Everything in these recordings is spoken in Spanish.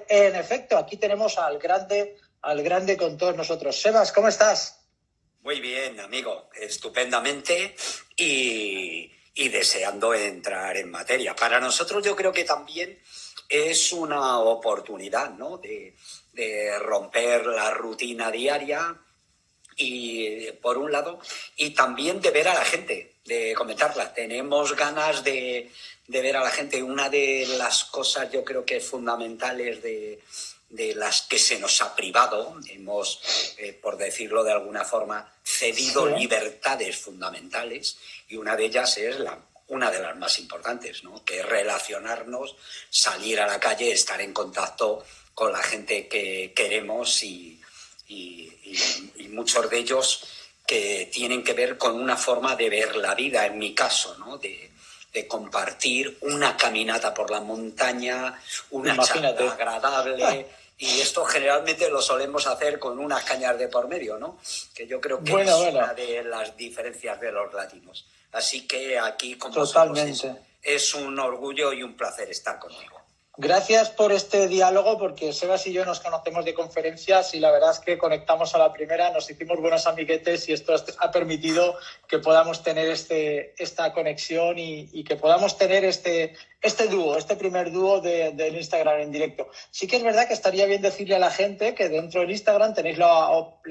en efecto, aquí tenemos al grande con todos nosotros. Sebas, ¿cómo estás? Muy bien, amigo, estupendamente y deseando entrar en materia. Para nosotros yo creo que también es una oportunidad, ¿no? de romper la rutina diaria y por un lado, y también de ver a la gente, de comentarla. Tenemos ganas de ver a la gente. Una de las cosas yo creo que fundamentales de las que se nos ha privado, hemos, por decirlo de alguna forma, cedido libertades fundamentales, y una de ellas es una de las más importantes, ¿no? Que es relacionarnos, salir a la calle, estar en contacto con la gente que queremos y muchos de ellos que tienen que ver con una forma de ver la vida, en mi caso, ¿no? De compartir una caminata por la montaña, una charla agradable, y esto generalmente lo solemos hacer con unas cañas de por medio, ¿no? Que yo creo que es una de las diferencias de los latinos. Así que aquí con vosotros es un orgullo y un placer estar contigo. Gracias por este diálogo, porque Sebas y yo nos conocemos de conferencias y la verdad es que conectamos a la primera, nos hicimos buenos amiguetes y esto ha permitido que podamos tener esta conexión y que podamos tener este dúo, este primer dúo del Instagram en directo. Sí que es verdad que estaría bien decirle a la gente que dentro del Instagram tenéis la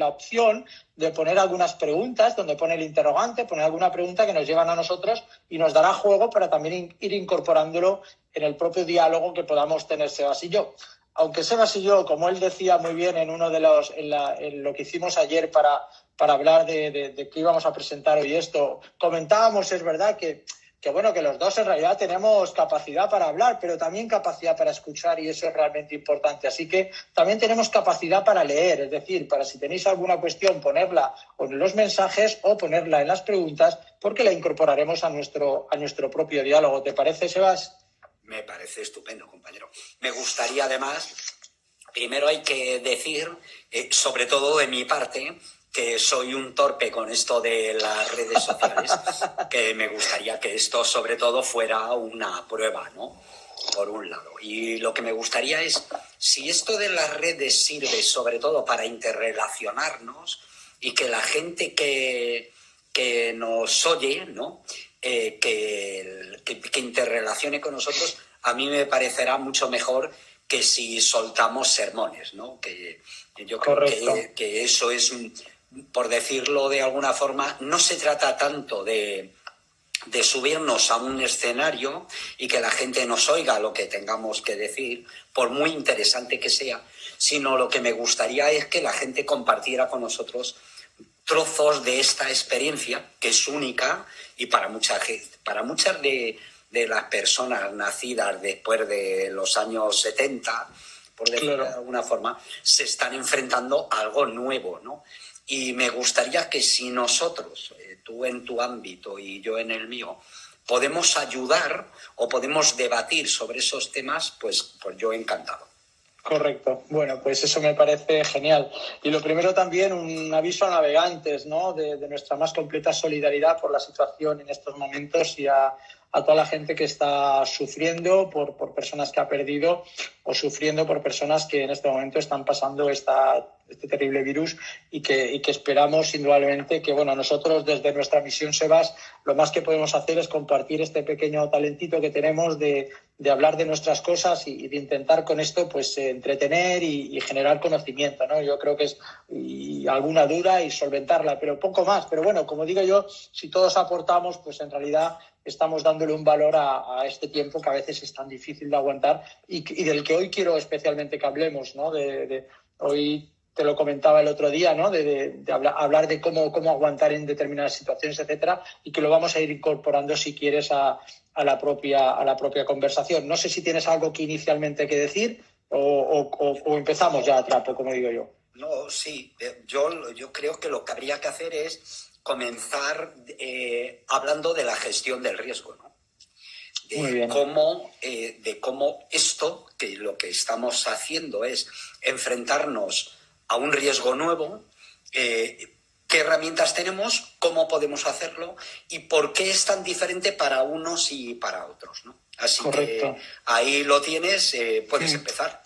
opción de poner algunas preguntas, donde pone el interrogante, poner alguna pregunta que nos llevan a nosotros y nos dará juego para también ir incorporándolo en el propio diálogo que podamos tener Sebas y yo. Aunque Sebas y yo, como él decía muy bien en uno de en lo que hicimos ayer para hablar de qué íbamos a presentar hoy esto, comentábamos, es verdad que los dos en realidad tenemos capacidad para hablar, pero también capacidad para escuchar, y eso es realmente importante. Así que también tenemos capacidad para leer, es decir, para si tenéis alguna cuestión, ponerla en los mensajes o ponerla en las preguntas, porque la incorporaremos a nuestro propio diálogo. ¿Te parece, Sebas? Me parece estupendo, compañero. Me gustaría, además, primero hay que decir, sobre todo de mi parte, que soy un torpe con esto de las redes sociales, que me gustaría que esto, sobre todo, fuera una prueba, ¿no? Por un lado. Y lo que me gustaría es, si esto de las redes sirve, sobre todo, para interrelacionarnos y que la gente que nos oye, ¿no? Que interrelacione con nosotros, a mí me parecerá mucho mejor que si soltamos sermones, ¿no? Que yo creo que eso es, por decirlo de alguna forma, no se trata tanto de subirnos a un escenario y que la gente nos oiga lo que tengamos que decir, por muy interesante que sea, sino lo que me gustaría es que la gente compartiera con nosotros trozos de esta experiencia, que es única, y para muchas de las personas nacidas después de los años 70, por decirlo de alguna forma, se están enfrentando a algo nuevo, ¿no? Y me gustaría que si nosotros, tú en tu ámbito y yo en el mío, podemos ayudar o podemos debatir sobre esos temas, pues yo encantado. Correcto. Bueno, pues eso me parece genial. Y lo primero también, un aviso a navegantes, ¿no? De nuestra más completa solidaridad por la situación en estos momentos y a toda la gente que está sufriendo por personas que ha perdido o sufriendo por personas que en este momento están pasando este terrible virus y que esperamos indudablemente que, nosotros desde nuestra misión Sebas, lo más que podemos hacer es compartir este pequeño talentito que tenemos de hablar de nuestras cosas y de intentar con esto pues entretener y generar conocimiento, ¿no? Yo creo que es y alguna duda y solventarla, pero poco más. Pero bueno, como digo yo, si todos aportamos, pues en realidad estamos dándole un valor a este tiempo que a veces es tan difícil de aguantar y del que hoy quiero especialmente que hablemos, ¿no? Hoy te lo comentaba el otro día, ¿no? De hablar de cómo aguantar en determinadas situaciones, etcétera, y que lo vamos a ir incorporando, si quieres, a la propia conversación. No sé si tienes algo que inicialmente que decir o empezamos ya a trapo, como digo yo. No, sí. Yo creo que lo que habría que hacer es comenzar hablando de la gestión del riesgo, ¿no? De cómo esto, que lo que estamos haciendo es enfrentarnos a un riesgo nuevo, qué herramientas tenemos, cómo podemos hacerlo y por qué es tan diferente para unos y para otros, ¿no? Así que ahí lo tienes, puedes empezar.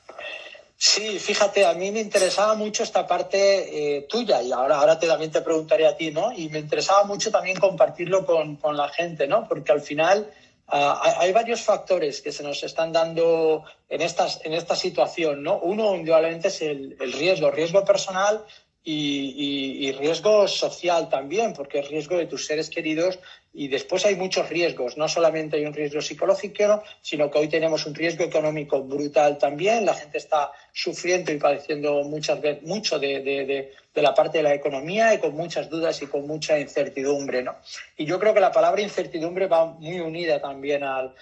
Sí, fíjate, a mí me interesaba mucho esta parte tuya y ahora también te preguntaré a ti, ¿no? Y me interesaba mucho también compartirlo con la gente, ¿no? Porque al final hay varios factores que se nos están dando en esta situación, ¿no? Uno, indudablemente, es el riesgo personal y riesgo social también, porque es riesgo de tus seres queridos y después hay muchos riesgos, no solamente hay un riesgo psicológico, sino que hoy tenemos un riesgo económico brutal también, la gente está sufriendo y padeciendo muchas veces mucho de la parte de la economía y con muchas dudas y con mucha incertidumbre, ¿no? Y yo creo que la palabra incertidumbre va muy unida también al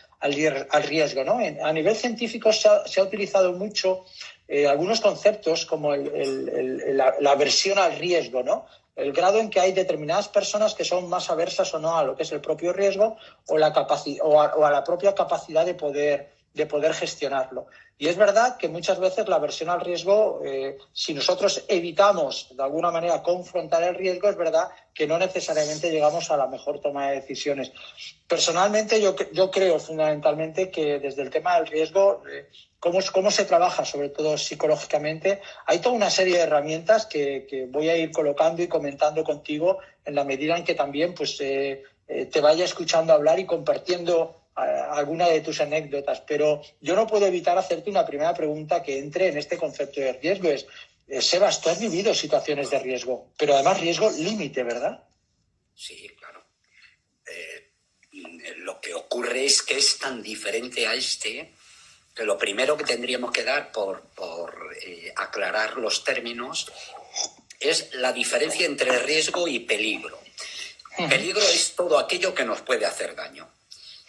riesgo, ¿no? A nivel científico se ha utilizado mucho algunos conceptos como la aversión al riesgo, ¿no? El grado en que hay determinadas personas que son más aversas o no a lo que es el propio riesgo o, o a la propia capacidad de poder gestionarlo. Y es verdad que muchas veces la aversión al riesgo, si nosotros evitamos de alguna manera confrontar el riesgo, es verdad que no necesariamente llegamos a la mejor toma de decisiones. Personalmente, yo creo fundamentalmente que desde el tema del riesgo, cómo se trabaja, sobre todo psicológicamente, hay toda una serie de herramientas que voy a ir colocando y comentando contigo en la medida en que también pues, te vaya escuchando hablar y compartiendo alguna de tus anécdotas. Pero yo no puedo evitar hacerte una primera pregunta que entre en este concepto de riesgo. Sebas, tú has vivido situaciones de riesgo, pero además riesgo límite, ¿verdad? Sí, claro. Lo que ocurre es que es tan diferente a que lo primero que tendríamos que dar por aclarar los términos es la diferencia entre riesgo y peligro. Peligro es todo aquello que nos puede hacer daño.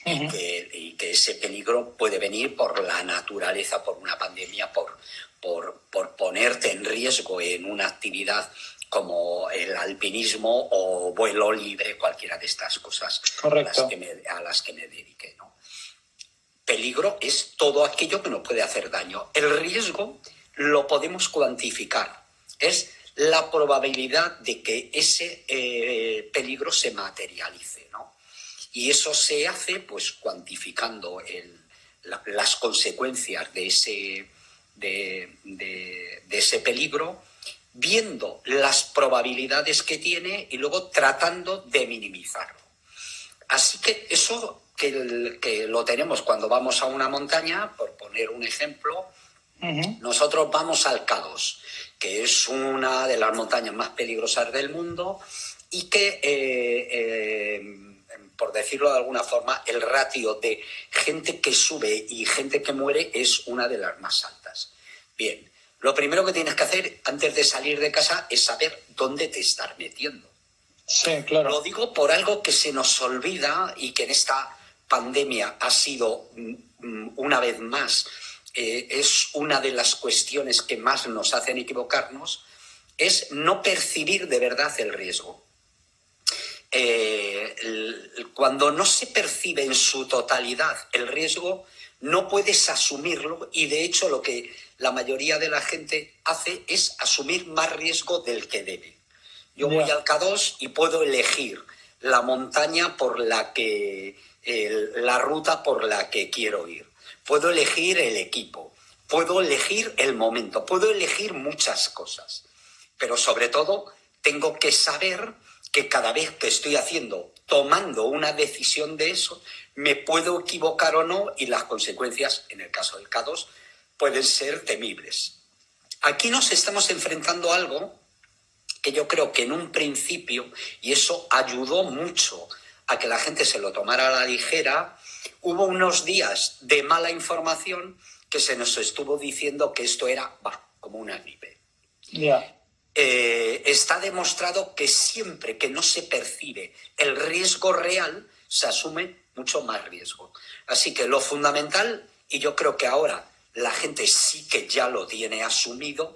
Y que ese peligro puede venir por la naturaleza, por una pandemia, por ponerte en riesgo en una actividad como el alpinismo o vuelo libre, cualquiera de estas cosas a las que me dediqué, ¿no? Peligro es todo aquello que nos puede hacer daño. El riesgo lo podemos cuantificar. Es la probabilidad de que ese peligro se materialice, ¿no? Y eso se hace pues cuantificando las consecuencias de ese peligro, viendo las probabilidades que tiene y luego tratando de minimizarlo. Así que eso que lo tenemos cuando vamos a una montaña, por poner un ejemplo, nosotros vamos al K2, que es una de las montañas más peligrosas del mundo y que, por decirlo de alguna forma, el ratio de gente que sube y gente que muere es una de las más altas. Bien, lo primero que tienes que hacer antes de salir de casa es saber dónde te estás metiendo. Sí, claro. Lo digo por algo que se nos olvida y que en esta pandemia ha sido una vez más, es una de las cuestiones que más nos hacen equivocarnos, es no percibir de verdad el riesgo. Cuando no se percibe en su totalidad el riesgo, no puedes asumirlo y de hecho lo que la mayoría de la gente hace es asumir más riesgo del que debe. Yo voy al K2 y puedo elegir la montaña por la que, la ruta por la que quiero ir. Puedo elegir el equipo, puedo elegir el momento, puedo elegir muchas cosas. Pero sobre todo tengo que saber que cada vez que estoy tomando una decisión de eso, me puedo equivocar o no y las consecuencias, en el caso del K2, pueden ser temibles. Aquí nos estamos enfrentando a algo que yo creo que en un principio, y eso ayudó mucho a que la gente se lo tomara a la ligera, hubo unos días de mala información que se nos estuvo diciendo que esto era como una gripe. Está demostrado que siempre que no se percibe el riesgo real, se asume mucho más riesgo. Así que lo fundamental, y yo creo que ahora la gente sí que ya lo tiene asumido,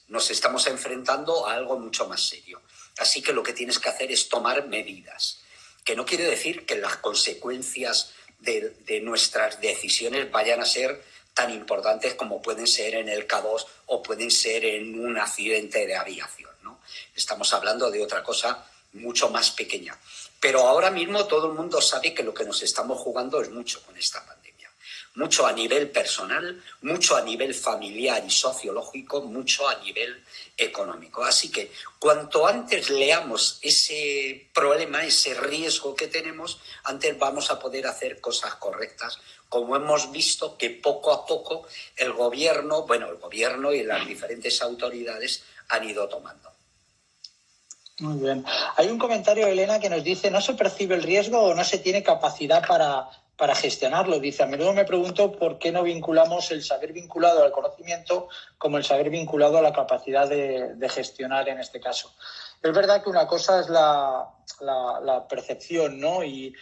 nos estamos enfrentando a algo mucho más serio. Así que lo que tienes que hacer es tomar medidas, que no quiere decir que las consecuencias de nuestras decisiones vayan a ser tan importantes como pueden ser en el K2 o pueden ser en un accidente de aviación, ¿no? Estamos hablando de otra cosa mucho más pequeña. Pero ahora mismo todo el mundo sabe que lo que nos estamos jugando es mucho con esta pandemia. mucho a nivel personal, mucho a nivel familiar y sociológico, mucho a nivel económico. Así que cuanto antes leamos ese problema, ese riesgo que tenemos, antes vamos a poder hacer cosas correctas, como hemos visto que poco a poco el gobierno y las diferentes autoridades han ido tomando. Muy bien. Hay un comentario, Elena, que nos dice: ¿no se percibe el riesgo o no se tiene capacidad para gestionarlo? Dice: a menudo me pregunto por qué no vinculamos el saber vinculado al conocimiento como el saber vinculado a la capacidad de gestionar en este caso. Es verdad que una cosa es la percepción, ¿no? Y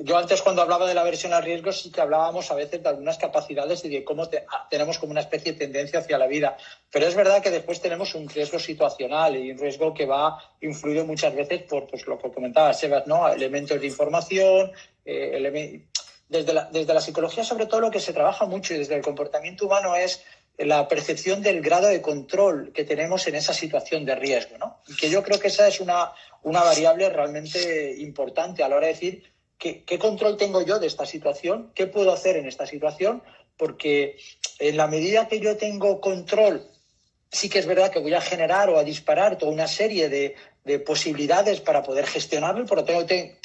yo antes, cuando hablaba de la aversión al riesgo, sí que hablábamos a veces de algunas capacidades y de cómo tenemos como una especie de tendencia hacia la vida. Pero es verdad que después tenemos un riesgo situacional y un riesgo que va influido muchas veces por, pues, lo que comentaba Sebas, ¿no? Elementos de información, desde la psicología, sobre todo, lo que se trabaja mucho, y desde el comportamiento humano, es la percepción del grado de control que tenemos en esa situación de riesgo, ¿no? Y que yo creo que esa es una variable realmente importante a la hora de decir qué control tengo yo de esta situación, qué puedo hacer en esta situación, porque en la medida que yo tengo control, sí que es verdad que voy a generar o a disparar toda una serie de posibilidades para poder gestionarlo, y por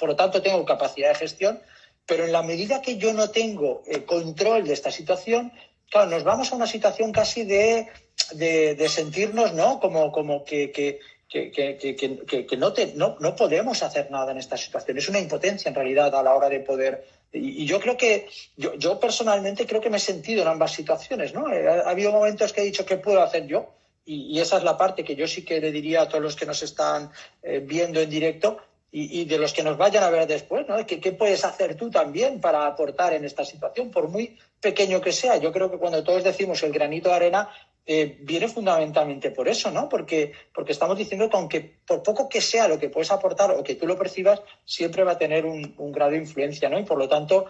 lo tanto tengo capacidad de gestión, pero en la medida que yo no tengo control de esta situación, claro, nos vamos a una situación casi de sentirnos, ¿no? Como que no podemos hacer nada en esta situación. Es una impotencia, en realidad, a la hora de poder. Y yo creo que, yo personalmente creo que me he sentido en ambas situaciones, ¿no? Ha habido momentos que he dicho: ¿qué puedo hacer yo? Y esa es la parte que yo sí que le diría a todos los que nos están viendo en directo, y de los que nos vayan a ver después, ¿no? ¿Qué puedes hacer tú también para aportar en esta situación, por muy pequeño que sea? Yo creo que cuando todos decimos el granito de arena, viene fundamentalmente por eso, ¿no? Porque estamos diciendo que aunque por poco que sea lo que puedes aportar o que tú lo percibas, siempre va a tener un grado de influencia, ¿no? Y por lo tanto,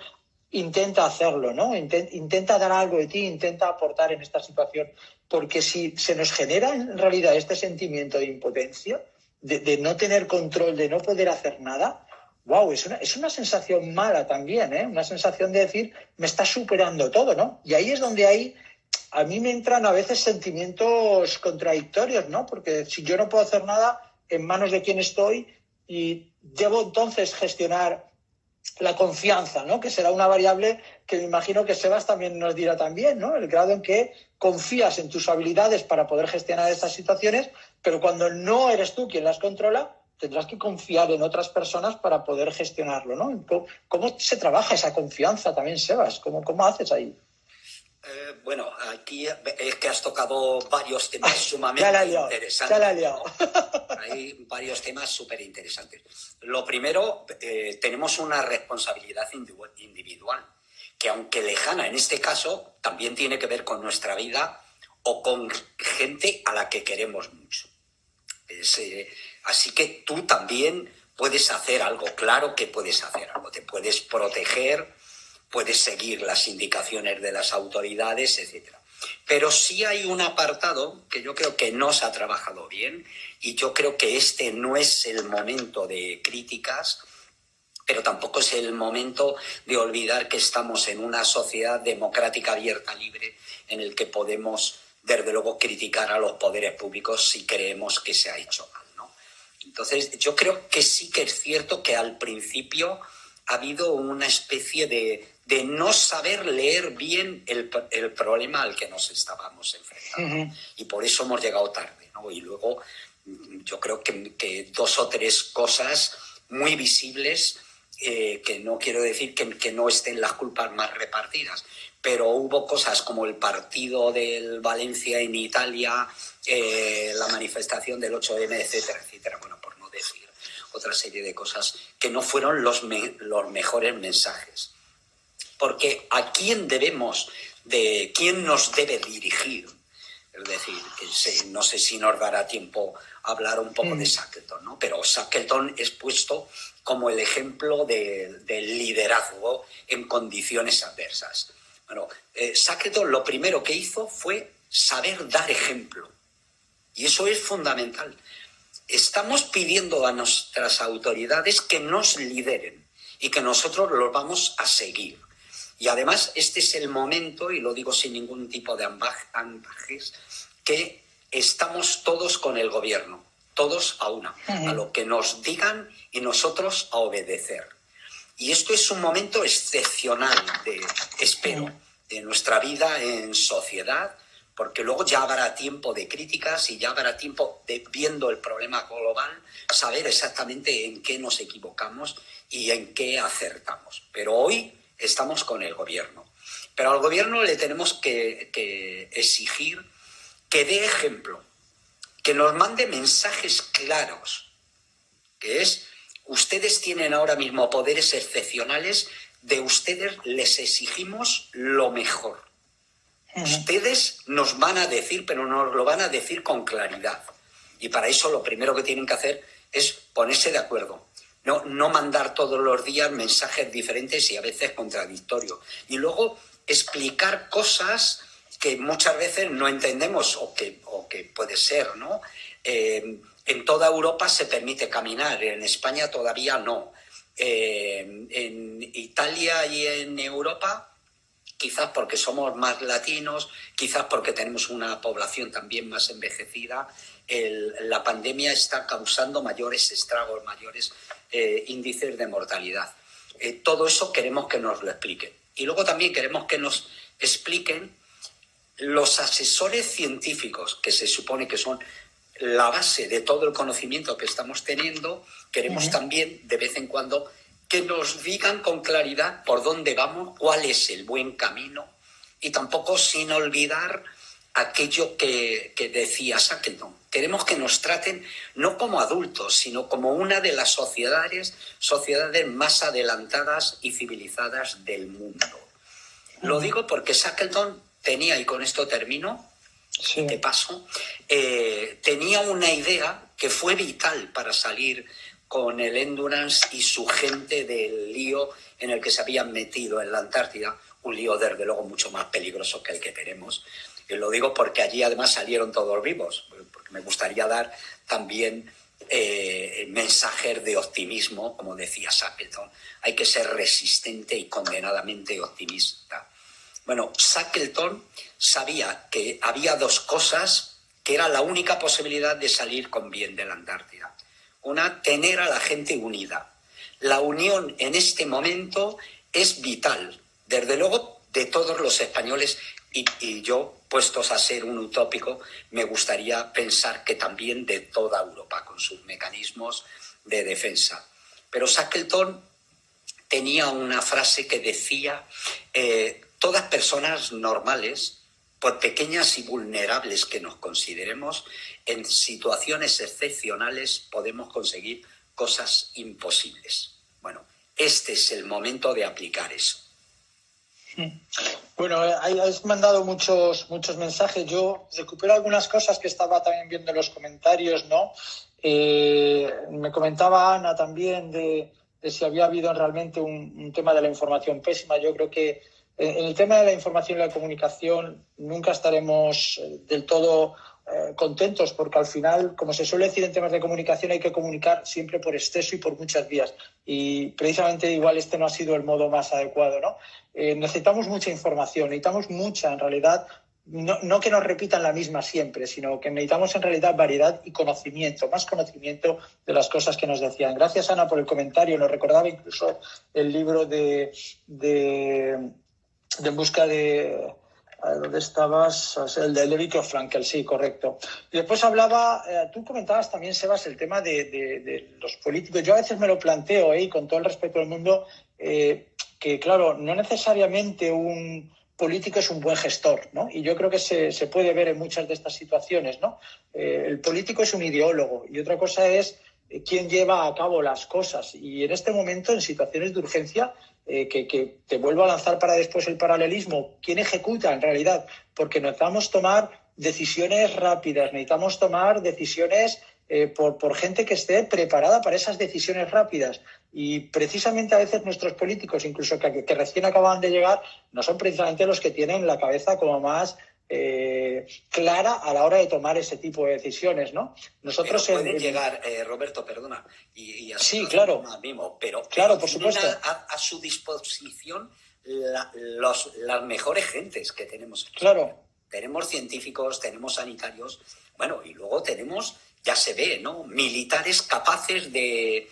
intenta hacerlo, ¿no? Intenta dar algo de ti, intenta aportar en esta situación, porque si se nos genera en realidad este sentimiento de impotencia, de no tener control, de no poder hacer nada, wow, es una sensación mala también, ¿eh? Una sensación de decir: me está superando todo, ¿no? Y ahí es donde a mí me entran a veces sentimientos contradictorios, ¿no? Porque si yo no puedo hacer nada, ¿en manos de quién estoy? Y debo entonces gestionar la confianza, ¿no? Que será una variable que me imagino que Sebas también nos dirá también, ¿no? El grado en que confías en tus habilidades para poder gestionar estas situaciones, pero cuando no eres tú quien las controla, tendrás que confiar en otras personas para poder gestionarlo, ¿no? ¿Cómo se trabaja esa confianza también, Sebas? ¿Cómo haces ahí? Bueno, aquí es que has tocado varios temas sumamente interesantes. Ya la he liado. Hay varios temas súper interesantes. Lo primero, tenemos una responsabilidad individual, que aunque lejana en este caso, también tiene que ver con nuestra vida o con gente a la que queremos mucho. Así que tú también puedes hacer algo, claro que puedes hacer algo, te puedes proteger, puedes seguir las indicaciones de las autoridades, etcétera. Pero sí hay un apartado que yo creo que no se ha trabajado bien, y yo creo que este no es el momento de críticas, pero tampoco es el momento de olvidar que estamos en una sociedad democrática, abierta, libre, en el que podemos, desde luego, criticar a los poderes públicos si creemos que se ha hecho mal, ¿no? Entonces, yo creo que sí que es cierto que al principio ha habido una especie de no saber leer bien el problema al que nos estábamos enfrentando. Uh-huh. Y por eso hemos llegado tarde, ¿no? Y luego yo creo que dos o tres cosas muy visibles, que no quiero decir que no estén las culpas más repartidas, pero hubo cosas como el partido del Valencia en Italia, la manifestación del 8M, etcétera, etcétera. Bueno, por no decir otra serie de cosas que no fueron los mejores mensajes. Porque ¿a quién quién nos debe dirigir? Es decir, no sé si nos dará tiempo a hablar un poco de Shackleton, ¿no? Pero Shackleton es puesto como el ejemplo del liderazgo en condiciones adversas. Bueno, Shackleton lo primero que hizo fue saber dar ejemplo. Y eso es fundamental. Estamos pidiendo a nuestras autoridades que nos lideren y que nosotros los vamos a seguir. Y además este es el momento, y lo digo sin ningún tipo de ambajes, que estamos todos con el gobierno, todos a una, a lo que nos digan y nosotros a obedecer. Y esto es un momento excepcional, espero, de nuestra vida en sociedad, porque luego ya habrá tiempo de críticas y ya habrá tiempo de, viendo el problema global, saber exactamente en qué nos equivocamos y en qué acertamos. Pero hoy estamos con el gobierno. Pero al gobierno le tenemos que exigir que dé ejemplo, que nos mande mensajes claros, que es, ustedes tienen ahora mismo poderes excepcionales, de ustedes les exigimos lo mejor. Ustedes nos van a decir, pero nos lo van a decir con claridad. Y para eso lo primero que tienen que hacer es ponerse de acuerdo. No mandar todos los días mensajes diferentes y a veces contradictorios. Y luego explicar cosas que muchas veces no entendemos o que puede ser, ¿no? En toda Europa se permite caminar, en España todavía no. En Italia y en Europa, quizás porque somos más latinos, quizás porque tenemos una población también más envejecida, la pandemia está causando mayores estragos, mayores índices de mortalidad. Todo eso queremos que nos lo expliquen. Y luego también queremos que nos expliquen los asesores científicos, que se supone que son la base de todo el conocimiento que estamos teniendo. Queremos también, de vez en cuando, que nos digan con claridad por dónde vamos, cuál es el buen camino, y tampoco sin olvidar aquello que decía Shackleton. Queremos que nos traten no como adultos, sino como una de las sociedades más adelantadas y civilizadas del mundo. Lo digo porque Shackleton tenía, y con esto termino, de paso, tenía una idea que fue vital para salir con el Endurance y su gente del lío en el que se habían metido en la Antártida, un lío desde luego mucho más peligroso que el que tenemos. Y lo digo porque allí además salieron todos vivos, porque me gustaría dar también mensajes de optimismo, como decía Shackleton. Hay que ser resistente y condenadamente optimista. Bueno, Shackleton sabía que había dos cosas que era la única posibilidad de salir con bien de la Antártida. Una, tener a la gente unida. La unión en este momento es vital, desde luego de todos los españoles, y yo, puestos a ser un utópico, me gustaría pensar que también de toda Europa, con sus mecanismos de defensa. Pero Shackleton tenía una frase que decía, todas personas normales, por pequeñas y vulnerables que nos consideremos, en situaciones excepcionales podemos conseguir cosas imposibles. Bueno, este es el momento de aplicar eso. Bueno, has mandado muchos mensajes. Yo recupero algunas cosas que estaba también viendo en los comentarios, ¿no? Me comentaba Ana también de si había habido realmente un tema de la información pésima. Yo creo que en el tema de la información y la comunicación nunca estaremos del todo contentos, porque al final, como se suele decir en temas de comunicación, hay que comunicar siempre por exceso y por muchas vías, y precisamente igual este no ha sido el modo más adecuado, ¿no? Necesitamos mucha información, necesitamos mucha, en realidad, no que nos repitan la misma siempre, sino que necesitamos en realidad variedad y conocimiento, más conocimiento de las cosas que nos decían. Gracias, Ana, por el comentario. Nos recordaba incluso el libro de En busca de... ¿Dónde estabas? El de Viktor Frankl, sí, correcto. Y después hablaba, tú comentabas también, Sebas, el tema de los políticos. Yo a veces me lo planteo, y con todo el respeto del mundo, que claro, no necesariamente un político es un buen gestor, ¿no? Y yo creo que se puede ver en muchas de estas situaciones, ¿no? El político es un ideólogo, y otra cosa es quién lleva a cabo las cosas. Y en este momento, en situaciones de urgencia, que te vuelvo a lanzar para después el paralelismo, ¿quién ejecuta en realidad? Porque necesitamos tomar decisiones rápidas, necesitamos tomar decisiones por gente que esté preparada para esas decisiones rápidas. Y precisamente a veces nuestros políticos, incluso que recién acaban de llegar, no son precisamente los que tienen la cabeza como más clara a la hora de tomar ese tipo de decisiones, ¿no? Nosotros pueden llegar, Roberto, perdona, y así sí, claro, mismo, pero claro, por supuesto, a su disposición las mejores gentes que tenemos. Claro. Tenemos científicos, tenemos sanitarios, bueno, y luego tenemos, ya se ve, ¿no?, militares capaces de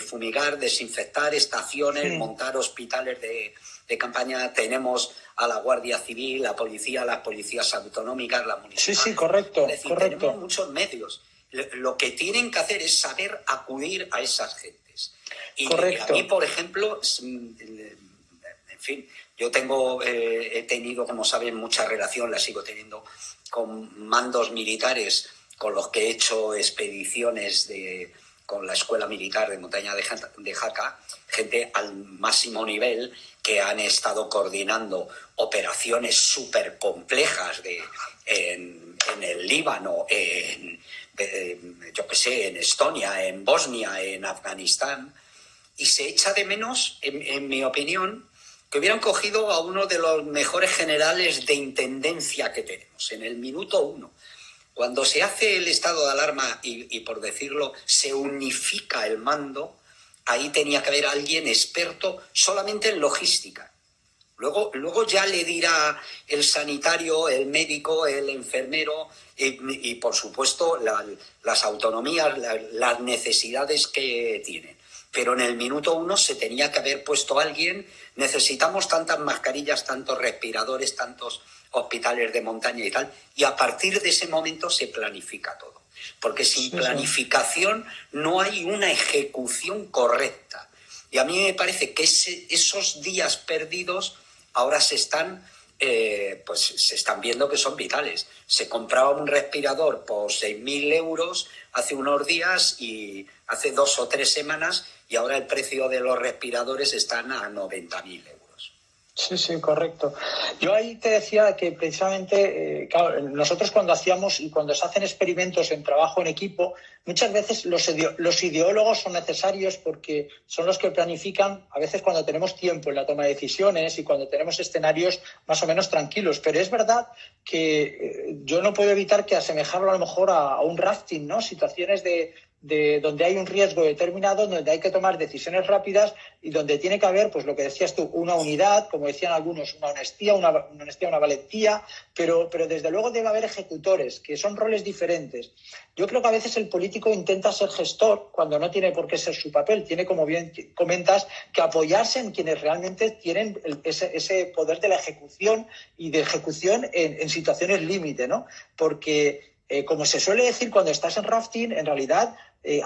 fumigar, desinfectar estaciones, montar hospitales de campaña. Tenemos a la Guardia Civil, la policía, las policías autonómicas, la municipal. Sí, correcto, es decir, tenemos muchos medios. Lo que tienen que hacer es saber acudir a esas gentes. Y a mí, por ejemplo, en fin, yo he tenido, como saben, mucha relación, la sigo teniendo, con mandos militares con los que he hecho expediciones con la Escuela Militar de Montaña de Jaca, gente al máximo nivel que han estado coordinando operaciones súper complejas en el Líbano, yo qué sé, en Estonia, en Bosnia, en Afganistán, y se echa de menos, en mi opinión, que hubieran cogido a uno de los mejores generales de intendencia que tenemos, en el minuto 1. Cuando se hace el estado de alarma y, por decirlo, se unifica el mando, ahí tenía que haber alguien experto solamente en logística. Luego ya le dirá el sanitario, el médico, el enfermero y por supuesto, las autonomías, las necesidades que tienen. Pero en el minuto 1 se tenía que haber puesto alguien. Necesitamos tantas mascarillas, tantos respiradores, tantos hospitales de montaña y tal, y a partir de ese momento se planifica todo, porque sin planificación no hay una ejecución correcta. Y a mí me parece que esos días perdidos ahora se están viendo que son vitales. Se compraba un respirador por 6.000 euros hace unos días y hace 2 o 3 semanas, y ahora el precio de los respiradores están a 90.000 euros. Sí, correcto. Yo ahí te decía que precisamente, claro, nosotros cuando hacíamos y cuando se hacen experimentos en trabajo en equipo, muchas veces los ideólogos son necesarios porque son los que planifican, a veces cuando tenemos tiempo en la toma de decisiones y cuando tenemos escenarios más o menos tranquilos. Pero es verdad que yo no puedo evitar que asemejarlo a lo mejor a un rafting, ¿no? Situaciones de donde hay un riesgo determinado, donde hay que tomar decisiones rápidas y donde tiene que haber, pues lo que decías tú, una unidad, como decían algunos, una honestidad, una valentía, pero desde luego debe haber ejecutores, que son roles diferentes. Yo creo que a veces el político intenta ser gestor cuando no tiene por qué ser su papel. Tiene, como bien comentas, que apoyarse en quienes realmente tienen ese poder de la ejecución y de ejecución en situaciones límite, ¿no? Porque como se suele decir cuando estás en rafting, en realidad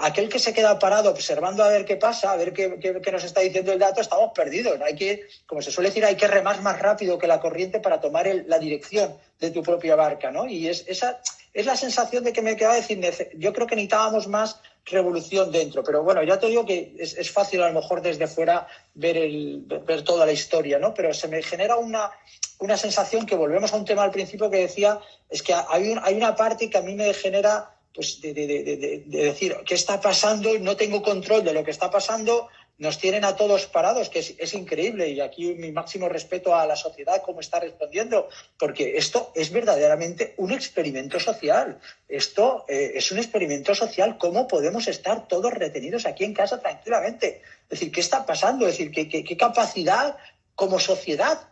aquel que se queda parado observando a ver qué pasa, a ver qué nos está diciendo el dato, estamos perdidos. Hay que, como se suele decir, hay que remar más rápido que la corriente para tomar la dirección de tu propia barca, ¿no? Y esa es la sensación de que me queda decir, yo creo que necesitábamos más revolución dentro, pero bueno, ya te digo que es fácil a lo mejor desde fuera ver toda la historia, ¿no? Pero se me genera una sensación que volvemos a un tema al principio que decía, es que hay una parte que a mí me genera pues de decir, ¿qué está pasando? No tengo control de lo que está pasando, nos tienen a todos parados, que es increíble, y aquí mi máximo respeto a la sociedad, cómo está respondiendo, porque esto es verdaderamente un experimento social. Esto es un experimento social, cómo podemos estar todos retenidos aquí en casa tranquilamente. Es decir, ¿qué está pasando? Es decir, ¿qué capacidad como sociedad?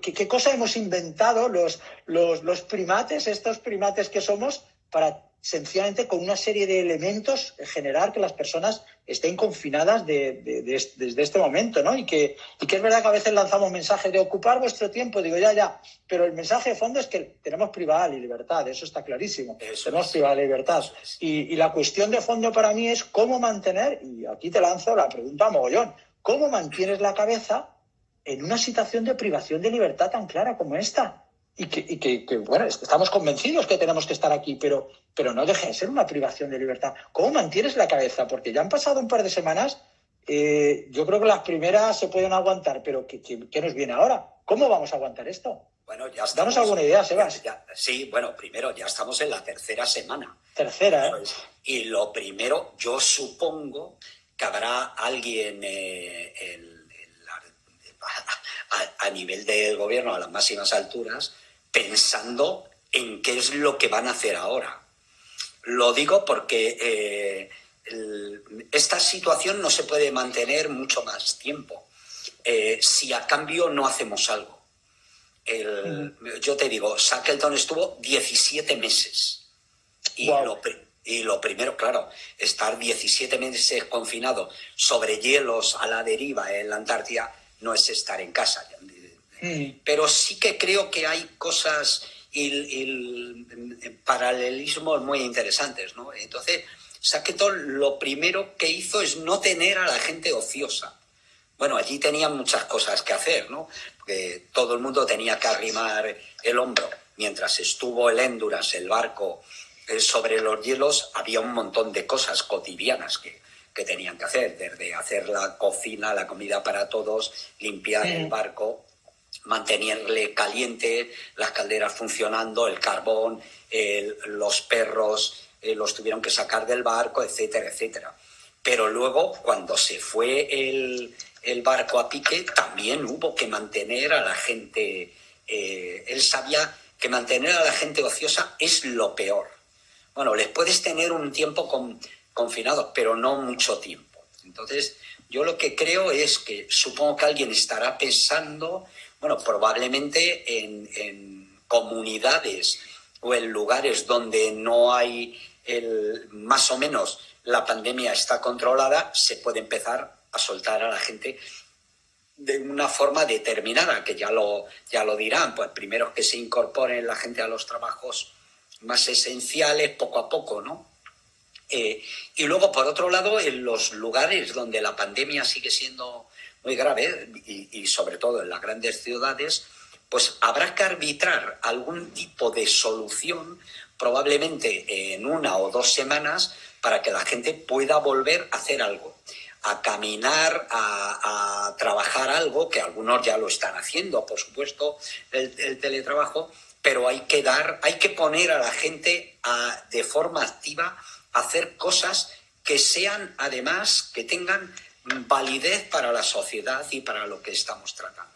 ¿Qué cosa hemos inventado los primates, estos primates que somos, para sencillamente con una serie de elementos generar que las personas estén confinadas desde este momento, ¿no? Y que es verdad que a veces lanzamos mensajes de ocupar vuestro tiempo, digo ya, pero el mensaje de fondo es que tenemos privada la libertad, eso está clarísimo, tenemos privada la libertad. Y la cuestión de fondo para mí es cómo mantener, y aquí te lanzo la pregunta a mogollón, ¿cómo mantienes la cabeza en una situación de privación de libertad tan clara como esta? Y que bueno, estamos convencidos que tenemos que estar aquí, pero no deje de ser una privación de libertad. ¿Cómo mantienes la cabeza? Porque ya han pasado un par de semanas, yo creo que las primeras se pueden aguantar, pero ¿qué nos viene ahora? ¿Cómo vamos a aguantar esto? Bueno, ya estamos. Danos alguna idea, Sebas. Sí, bueno, primero, ya estamos en la 3ª semana. Tercera, ¿eh? Y lo primero, yo supongo que habrá alguien a nivel del gobierno, a las máximas alturas, pensando en qué es lo que van a hacer ahora. Lo digo porque esta situación no se puede mantener mucho más tiempo. si a cambio no hacemos algo. Yo te digo, Shackleton estuvo 17 meses. Y, Wow. y lo primero, claro, estar 17 meses confinado sobre hielos a la deriva en la Antártida no es estar en casa. Pero sí que creo que hay cosas y paralelismos muy interesantes, ¿no? Entonces, Shackleton lo primero que hizo es no tener a la gente ociosa. Bueno, allí tenían muchas cosas que hacer, ¿no? Porque todo el mundo tenía que arrimar el hombro. Mientras estuvo el Endurance, el barco, sobre los hielos, había un montón de cosas cotidianas que tenían que hacer, desde hacer la cocina, la comida para todos, limpiar el barco, mantenerle caliente, las calderas funcionando, el carbón, los perros los tuvieron que sacar del barco, etcétera, etcétera. Pero luego, cuando se fue el barco a pique, también hubo que mantener a la gente. Él sabía que mantener a la gente ociosa es lo peor. Bueno, les puedes tener un tiempo confinados, pero no mucho tiempo. Entonces, yo lo que creo es que supongo que alguien estará pensando, bueno, probablemente en comunidades o en lugares donde no hay más o menos la pandemia está controlada, se puede empezar a soltar a la gente de una forma determinada, que ya lo dirán. Pues primero que se incorporen la gente a los trabajos más esenciales poco a poco, ¿no? Y luego, por otro lado, en los lugares donde la pandemia sigue siendo muy grave, y sobre todo en las grandes ciudades, pues habrá que arbitrar algún tipo de solución, probablemente en 1 o 2 semanas, para que la gente pueda volver a hacer algo, a caminar, a trabajar algo, que algunos ya lo están haciendo, por supuesto, el teletrabajo, pero hay que poner a la gente de forma activa a hacer cosas que sean, además, que tengan validez para la sociedad y para lo que estamos tratando.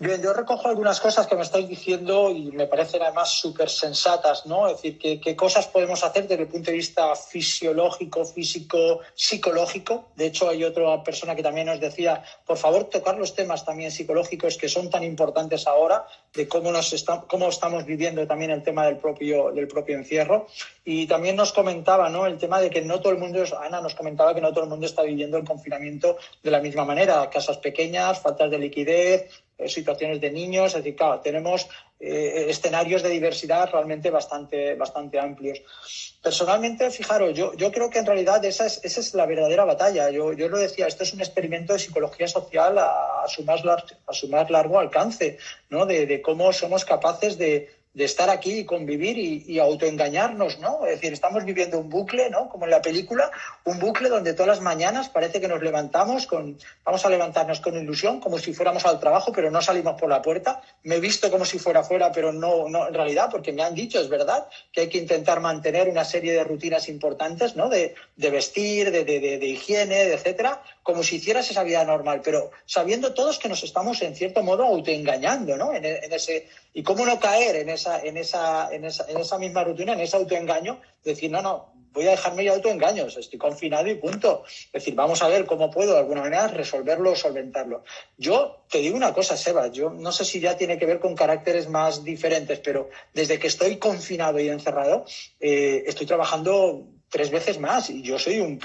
Bien, yo recojo algunas cosas que me estáis diciendo y me parecen además súper sensatas, ¿no? Es decir, qué cosas podemos hacer desde el punto de vista fisiológico, físico, psicológico. De hecho, hay otra persona que también nos decía, por favor, tocar los temas también psicológicos que son tan importantes ahora, de cómo estamos viviendo también el tema del propio encierro. Y también nos comentaba, ¿no?, el tema de que no todo el mundo, Ana nos comentaba que no todo el mundo está viviendo el confinamiento de la misma manera. Casas pequeñas, faltas de liquidez, situaciones de niños, es decir, claro, tenemos escenarios de diversidad realmente bastante amplios. Personalmente, fijaros, yo creo que en realidad esa es la verdadera batalla. Yo lo decía, esto es un experimento de psicología social a su más largo alcance, ¿no? De cómo somos capaces de estar aquí y convivir y autoengañarnos, ¿no? Es decir, estamos viviendo un bucle, ¿no?, como en la película, un bucle donde todas las mañanas parece que nos levantamos vamos a levantarnos con ilusión, como si fuéramos al trabajo, pero no salimos por la puerta. Me he visto como si fuera fuera, pero no en realidad, porque me han dicho, es verdad, que hay que intentar mantener una serie de rutinas importantes, ¿no?, de vestir, de higiene, etcétera, como si hicieras esa vida normal, pero sabiendo todos que nos estamos, en cierto modo, autoengañando, ¿no?, en ese. Y cómo no caer en esa misma rutina, en ese autoengaño, decir, no, voy a dejarme ya autoengaños, estoy confinado y punto. Es decir, vamos a ver cómo puedo de alguna manera resolverlo o solventarlo. Yo te digo una cosa, Seba, yo no sé si ya tiene que ver con caracteres más diferentes, pero desde que estoy confinado y encerrado, estoy trabajando 3 veces más y yo soy un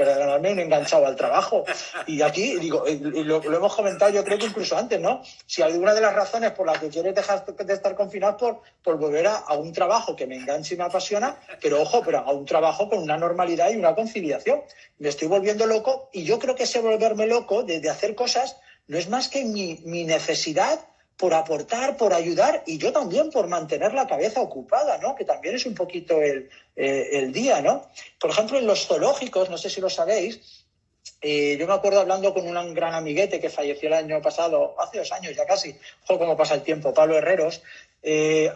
enganchado al trabajo. Y aquí, digo, y lo hemos comentado yo creo que incluso antes, ¿no? Si alguna de las razones por las que quieres dejar de estar confinado por volver a un trabajo que me enganche y me apasiona, pero a un trabajo con una normalidad y una conciliación. Me estoy volviendo loco y yo creo que ese volverme loco de hacer cosas no es más que mi necesidad por aportar, por ayudar y yo también por mantener la cabeza ocupada, ¿no?, que también es un poquito el día, ¿no? Por ejemplo, en los zoológicos, no sé si lo sabéis, yo me acuerdo hablando con un gran amiguete que falleció el año pasado, hace 2 años ya casi, ojo cómo pasa el tiempo, Pablo Herreros.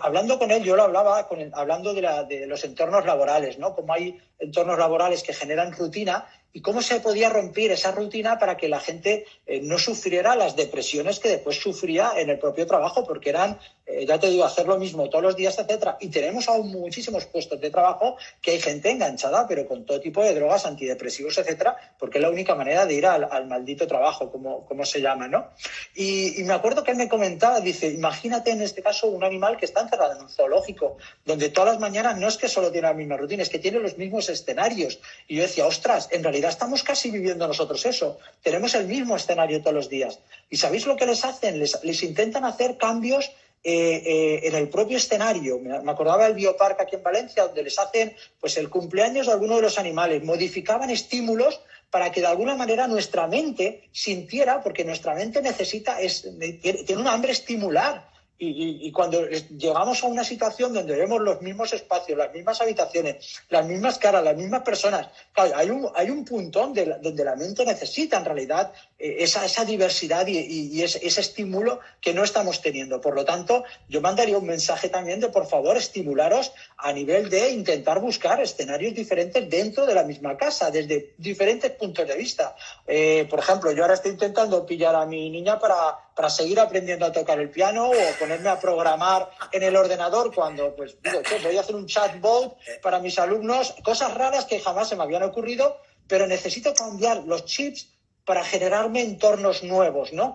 Hablando con él, yo lo hablaba hablando de los entornos laborales, ¿no? Como hay entornos laborales que generan rutina y cómo se podía romper esa rutina para que la gente no sufriera las depresiones que después sufría en el propio trabajo, porque eran, ya te digo, hacer lo mismo todos los días, etcétera. Y tenemos aún muchísimos puestos de trabajo que hay gente enganchada, pero con todo tipo de drogas, antidepresivos, etcétera, porque es la única manera de ir al maldito trabajo, como se llama, ¿no? Y me acuerdo que él me comentaba, dice, imagínate en este caso un animal que está encerrado en un zoológico, donde todas las mañanas no es que solo tiene la misma rutina, es que tiene los mismos escenarios. Y yo decía, ostras, en realidad estamos casi viviendo nosotros eso. Tenemos el mismo escenario todos los días. ¿Y sabéis lo que les hacen? Les intentan hacer cambios en el propio escenario. Me acordaba del Bioparque aquí en Valencia, donde les hacen pues el cumpleaños de alguno de los animales. Modificaban estímulos para que de alguna manera nuestra mente sintiera, porque nuestra mente tiene un hambre estimular. Y cuando llegamos a una situación donde vemos los mismos espacios, las mismas habitaciones, las mismas caras, las mismas personas, claro, hay un punto donde la mente necesita en realidad esa diversidad y ese estímulo que no estamos teniendo. Por lo tanto, yo mandaría un mensaje también de, por favor, estimularos a nivel de intentar buscar escenarios diferentes dentro de la misma casa, desde diferentes puntos de vista. Por ejemplo, yo ahora estoy intentando pillar a mi niña para seguir aprendiendo a tocar el piano o ponerme a programar en el ordenador cuando, pues, digo, voy a hacer un chatbot para mis alumnos, cosas raras que jamás se me habían ocurrido, pero necesito cambiar los chips para generarme entornos nuevos, ¿no?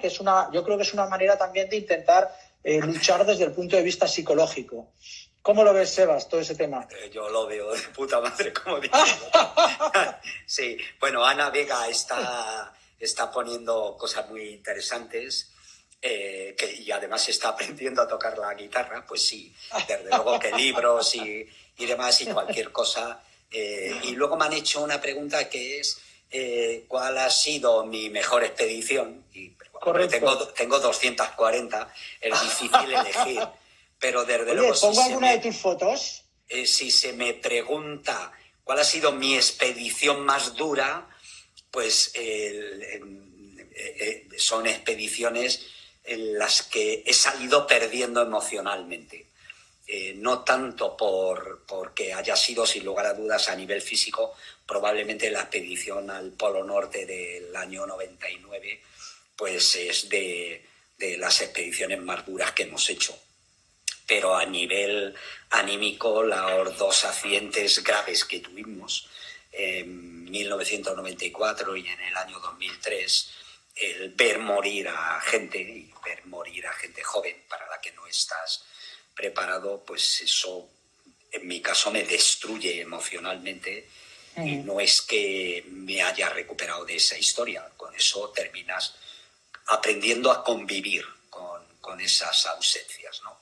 Yo creo que es una manera también de intentar luchar desde el punto de vista psicológico. ¿Cómo lo ves, Sebas, todo ese tema? Yo lo veo de puta madre, como digo. Sí, bueno, Ana Vega está poniendo cosas muy interesantes. Y además está aprendiendo a tocar la guitarra, pues sí, desde luego que libros y demás y cualquier cosa. Y luego me han hecho una pregunta que es ¿cuál ha sido mi mejor expedición? Y tengo 240, es difícil elegir, pero desde luego... ¿Pongo alguna de tus fotos? Si se me pregunta cuál ha sido mi expedición más dura, pues son expediciones en las que he salido perdiendo emocionalmente. No tanto porque haya sido, sin lugar a dudas, a nivel físico, probablemente la expedición al Polo Norte del año 99, pues es de las expediciones más duras que hemos hecho. Pero a nivel anímico, los dos accidentes graves que tuvimos en 1994 y en el año 2003, el ver morir a gente joven para la que no estás preparado, pues eso en mi caso me destruye emocionalmente y no es que me haya recuperado de esa historia. Con eso terminas aprendiendo a convivir con esas ausencias, ¿no?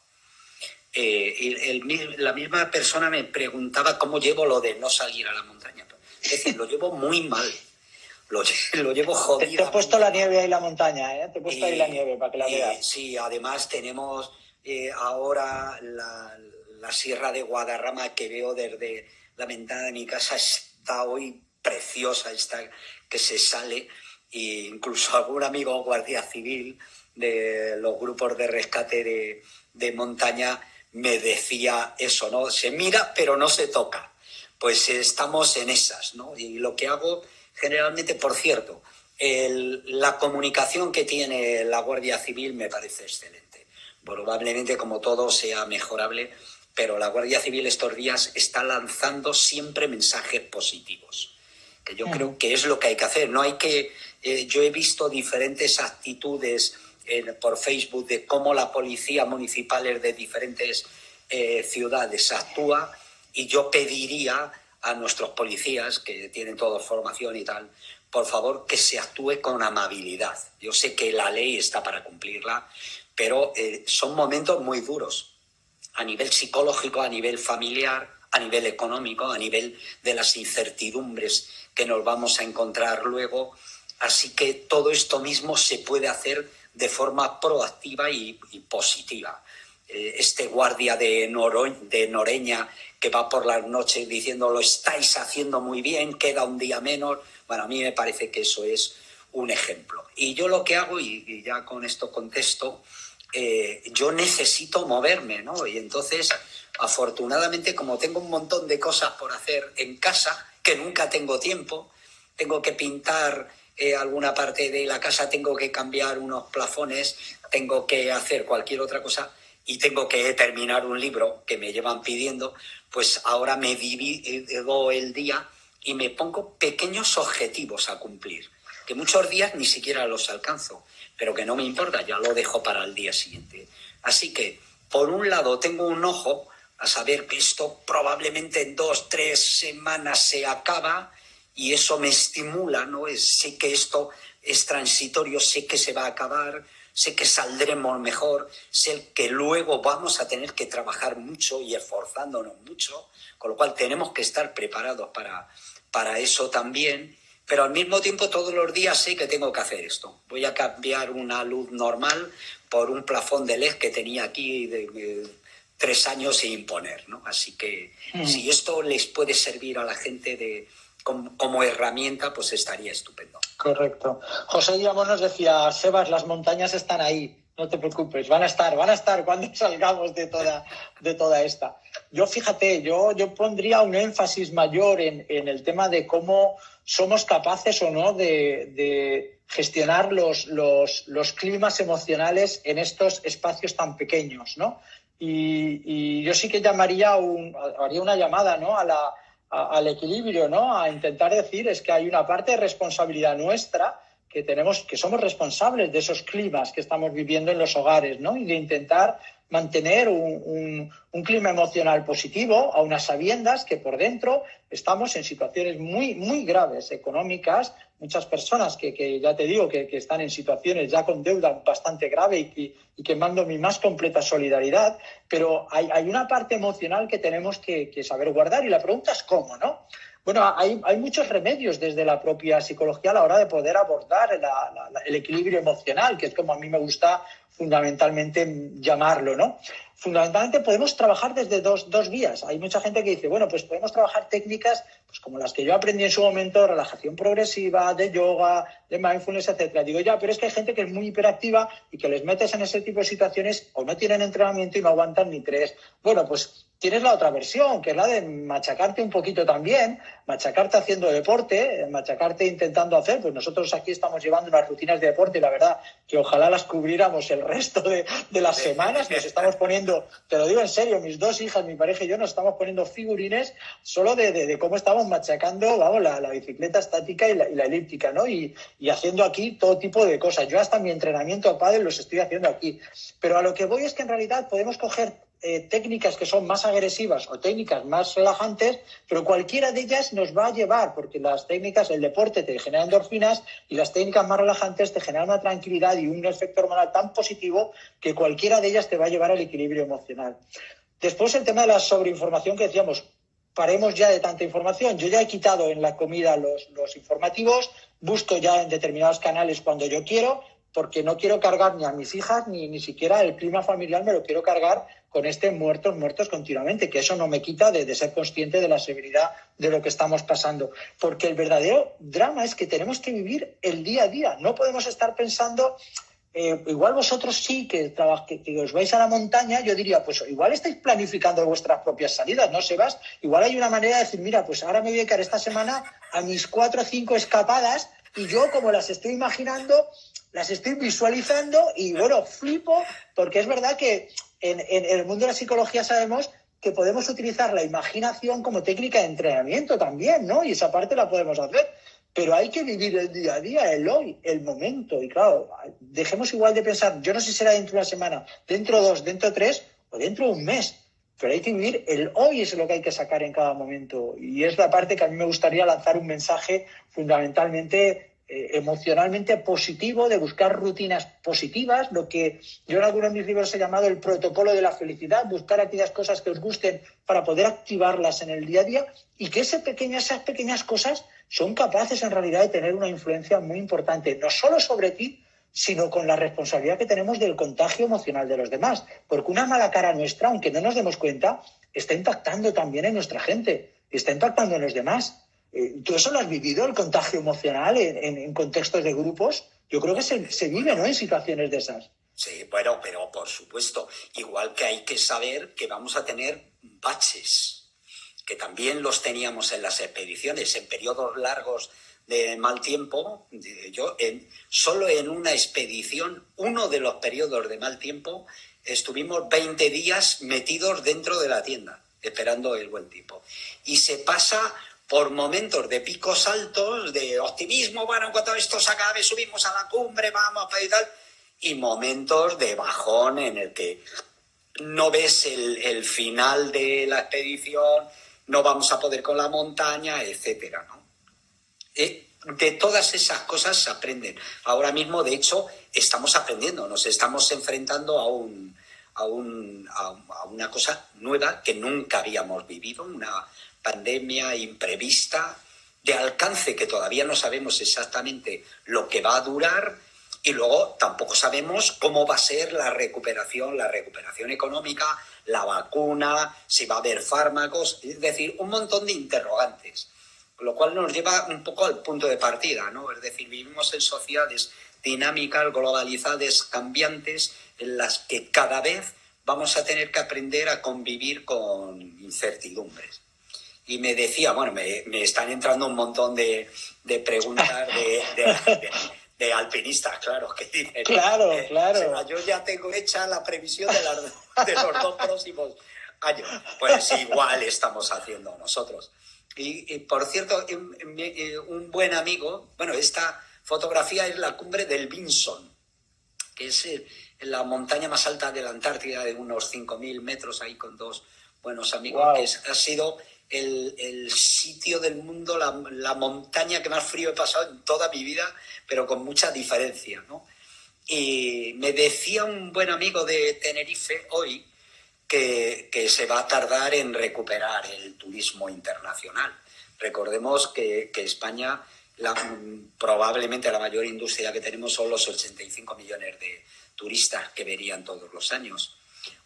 La misma persona me preguntaba cómo llevo lo de no salir a la montaña. Es decir, lo llevo muy mal. Lo llevo jodido. Te he puesto la nieve y la montaña, ¿eh? Te he puesto ahí la nieve para que la veas. Sí, además tenemos ahora la Sierra de Guadarrama que veo desde la ventana de mi casa. Está hoy preciosa, que se sale. E incluso algún amigo guardia civil de los grupos de rescate de montaña me decía eso, ¿no? Se mira pero no se toca. Pues estamos en esas, ¿no? Y lo que hago generalmente, por cierto, la comunicación que tiene la Guardia Civil me parece excelente. Probablemente, como todo, sea mejorable, pero la Guardia Civil estos días está lanzando siempre mensajes positivos, que yo creo que es lo que hay que hacer. No hay que... yo he visto diferentes actitudes por Facebook de cómo la policía municipal de diferentes ciudades actúa, y yo pediría a nuestros policías, que tienen toda formación y tal, por favor, que se actúe con amabilidad. Yo sé que la ley está para cumplirla, pero son momentos muy duros, a nivel psicológico, a nivel familiar, a nivel económico, a nivel de las incertidumbres que nos vamos a encontrar luego. Así que todo esto mismo se puede hacer de forma proactiva y positiva. Este guardia de Noreña que va por las noches diciendo lo estáis haciendo muy bien, queda un día menos. Bueno, a mí me parece que eso es un ejemplo. Y yo lo que hago, y ya con esto contesto, yo necesito moverme, ¿no? Y entonces, afortunadamente, como tengo un montón de cosas por hacer en casa, que nunca tengo tiempo, tengo que pintar alguna parte de la casa, tengo que cambiar unos plafones, tengo que hacer cualquier otra cosa y tengo que terminar un libro que me llevan pidiendo, pues ahora me divido el día y me pongo pequeños objetivos a cumplir, que muchos días ni siquiera los alcanzo, pero que no me importa, ya lo dejo para el día siguiente. Así que, por un lado, tengo un ojo a saber que esto probablemente en 2-3 semanas se acaba y eso me estimula, ¿no? Sé que esto es transitorio, sé que se va a acabar, sé que saldremos mejor, sé que luego vamos a tener que trabajar mucho y esforzándonos mucho, con lo cual tenemos que estar preparados para eso también. Pero al mismo tiempo todos los días sé que tengo que hacer esto. Voy a cambiar una luz normal por un plafón de LED que tenía aquí de 3 años sin poner, ¿no? Así que si esto les puede servir a la gente como herramienta, pues estaría estupendo. Correcto. José Guillamón nos decía, Sebas, las montañas están ahí, no te preocupes, van a estar cuando salgamos de toda esta. Yo, fíjate, yo pondría un énfasis mayor en el tema de cómo somos capaces o no de gestionar los climas emocionales en estos espacios tan pequeños, ¿no? Y yo sí que haría una llamada, ¿no?, al equilibrio, ¿no? A intentar decir es que hay una parte de responsabilidad nuestra que tenemos, que somos responsables de esos climas que estamos viviendo en los hogares, ¿no? Y de intentar mantener un clima emocional positivo, a unas sabiendas que por dentro estamos en situaciones muy, muy graves económicas. Muchas personas que ya te digo que están en situaciones ya con deuda bastante grave y que mando mi más completa solidaridad, pero hay una parte emocional que tenemos que saber guardar y la pregunta es cómo, ¿no? Bueno, hay muchos remedios desde la propia psicología a la hora de poder abordar el equilibrio emocional, que es como a mí me gusta fundamentalmente llamarlo, ¿no? Fundamentalmente podemos trabajar desde dos vías. Hay mucha gente que dice, bueno, pues podemos trabajar técnicas pues como las que yo aprendí en su momento, relajación progresiva, de yoga, de mindfulness, etcétera. Digo, ya, pero es que hay gente que es muy hiperactiva y que les metes en ese tipo de situaciones o no tienen entrenamiento y no aguantan ni 3. Bueno, pues tienes la otra versión, que es la de machacarte un poquito también, machacarte haciendo deporte, machacarte intentando hacer, pues nosotros aquí estamos llevando unas rutinas de deporte y la verdad que ojalá las cubriéramos el resto de las semanas. Nos estamos poniendo, te lo digo en serio, mis 2 hijas, mi pareja y yo nos estamos poniendo figurines solo de cómo estamos machacando, vamos, la bicicleta estática y la elíptica, ¿no? Y haciendo aquí todo tipo de cosas. Yo hasta mi entrenamiento a pádel los estoy haciendo aquí. Pero a lo que voy es que en realidad podemos coger técnicas que son más agresivas o técnicas más relajantes, pero cualquiera de ellas nos va a llevar, porque las técnicas, el deporte te genera endorfinas y las técnicas más relajantes te generan una tranquilidad y un efecto hormonal tan positivo que cualquiera de ellas te va a llevar al equilibrio emocional. Después el tema de la sobreinformación que decíamos, paremos ya de tanta información. Yo ya he quitado en la comida los informativos, busco ya en determinados canales cuando yo quiero, porque no quiero cargar ni a mis hijas ni siquiera el clima familiar me lo quiero cargar con muertos continuamente, que eso no me quita de ser consciente de la severidad de lo que estamos pasando. Porque el verdadero drama es que tenemos que vivir el día a día. No podemos estar pensando, igual vosotros sí que os vais a la montaña, yo diría, pues igual estáis planificando vuestras propias salidas, ¿no, Sebas? Igual hay una manera de decir, mira, pues ahora me voy a dedicar esta semana a mis 4 o 5 escapadas y yo, como las estoy imaginando, las estoy visualizando y, bueno, flipo, porque es verdad que en el mundo de la psicología sabemos que podemos utilizar la imaginación como técnica de entrenamiento también, ¿no? Y esa parte la podemos hacer. Pero hay que vivir el día a día, el hoy, el momento. Y claro, dejemos igual de pensar, yo no sé si será dentro de una semana, dentro de 2, dentro de 3 o dentro de un mes. Pero hay que vivir el hoy, es lo que hay que sacar en cada momento. Y es la parte que a mí me gustaría lanzar un mensaje fundamentalmente emocionalmente positivo, de buscar rutinas positivas, lo que yo en algunos de mis libros he llamado el protocolo de la felicidad, buscar aquellas cosas que os gusten para poder activarlas en el día a día y que esas pequeñas cosas son capaces en realidad de tener una influencia muy importante, no solo sobre ti, sino con la responsabilidad que tenemos del contagio emocional de los demás. Porque una mala cara nuestra, aunque no nos demos cuenta, está impactando también en nuestra gente, está impactando en los demás. ¿Tú eso lo has vivido, el contagio emocional en contextos de grupos? Yo creo que se vive, ¿no?, en situaciones de esas. Sí, bueno, pero por supuesto, igual que hay que saber que vamos a tener baches, que también los teníamos en las expediciones, en periodos largos de mal tiempo, solo en una expedición, uno de los periodos de mal tiempo, estuvimos 20 días metidos dentro de la tienda, esperando el buen tiempo. Y se pasa por momentos de picos altos, de optimismo, bueno, cuando esto se acabe, subimos a la cumbre, vamos a y tal, y momentos de bajón en el que no ves el final de la expedición, no vamos a poder con la montaña, etcétera, ¿no? De todas esas cosas se aprenden. Ahora mismo, de hecho, estamos aprendiendo, nos estamos enfrentando a una cosa nueva que nunca habíamos vivido, una pandemia imprevista, de alcance que todavía no sabemos exactamente lo que va a durar, y luego tampoco sabemos cómo va a ser la recuperación económica, la vacuna, si va a haber fármacos, es decir, un montón de interrogantes. Lo cual nos lleva un poco al punto de partida, ¿no? Es decir, vivimos en sociedades dinámicas, globalizadas, cambiantes, en las que cada vez vamos a tener que aprender a convivir con incertidumbres. Y me decía, bueno, me están entrando un montón de preguntas de alpinistas, claro, que dicen... Claro. O sea, yo ya tengo hecha la previsión de los 2 próximos años. Pues igual estamos haciendo nosotros. Y por cierto, un buen amigo, bueno, esta fotografía es la cumbre del Vinson, que es la montaña más alta de la Antártida, de unos 5.000 metros, ahí con 2 buenos amigos. Wow. Que ha sido el sitio del mundo, la montaña que más frío he pasado en toda mi vida, pero con mucha diferencia, ¿no? Y me decía un buen amigo de Tenerife hoy que se va a tardar en recuperar el turismo internacional. Recordemos que España, probablemente la mayor industria que tenemos son los 85 millones de turistas que verían todos los años.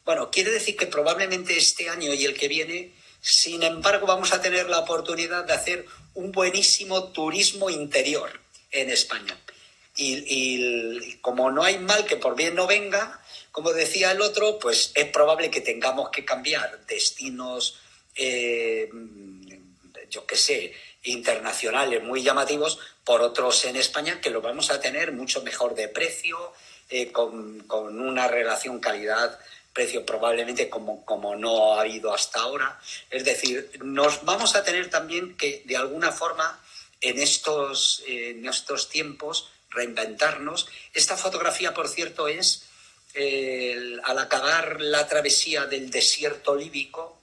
Bueno, quiere decir que probablemente este año y el que viene, sin embargo, vamos a tener la oportunidad de hacer un buenísimo turismo interior en España. Y como no hay mal que por bien no venga, como decía el otro, pues es probable que tengamos que cambiar destinos, yo qué sé, internacionales muy llamativos por otros en España que los vamos a tener mucho mejor de precio, con una relación calidad-precio probablemente como no ha habido hasta ahora. Es decir, nos vamos a tener también que, de alguna forma, en estos tiempos, reinventarnos. Esta fotografía, por cierto, es al acabar la travesía del desierto líbico,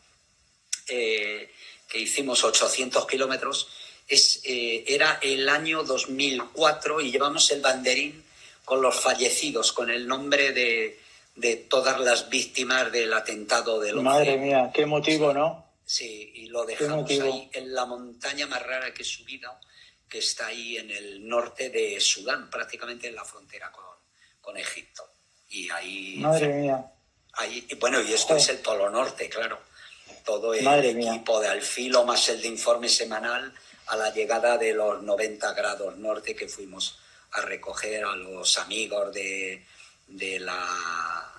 que hicimos 800 kilómetros, era el año 2004 y llevamos el banderín con los fallecidos, con el nombre de todas las víctimas del atentado del 11. Madre mía, qué motivo, ¿no? Sí, y lo dejamos ahí en la montaña más rara que he subido, que está ahí en el norte de Sudán, prácticamente en la frontera con Egipto. Y ahí... Madre mía. Ahí, bueno, y esto es el Polo Norte, claro. Todo el equipo de Alfilo más el de informe semanal a la llegada de los 90 grados norte que fuimos a recoger a los amigos de la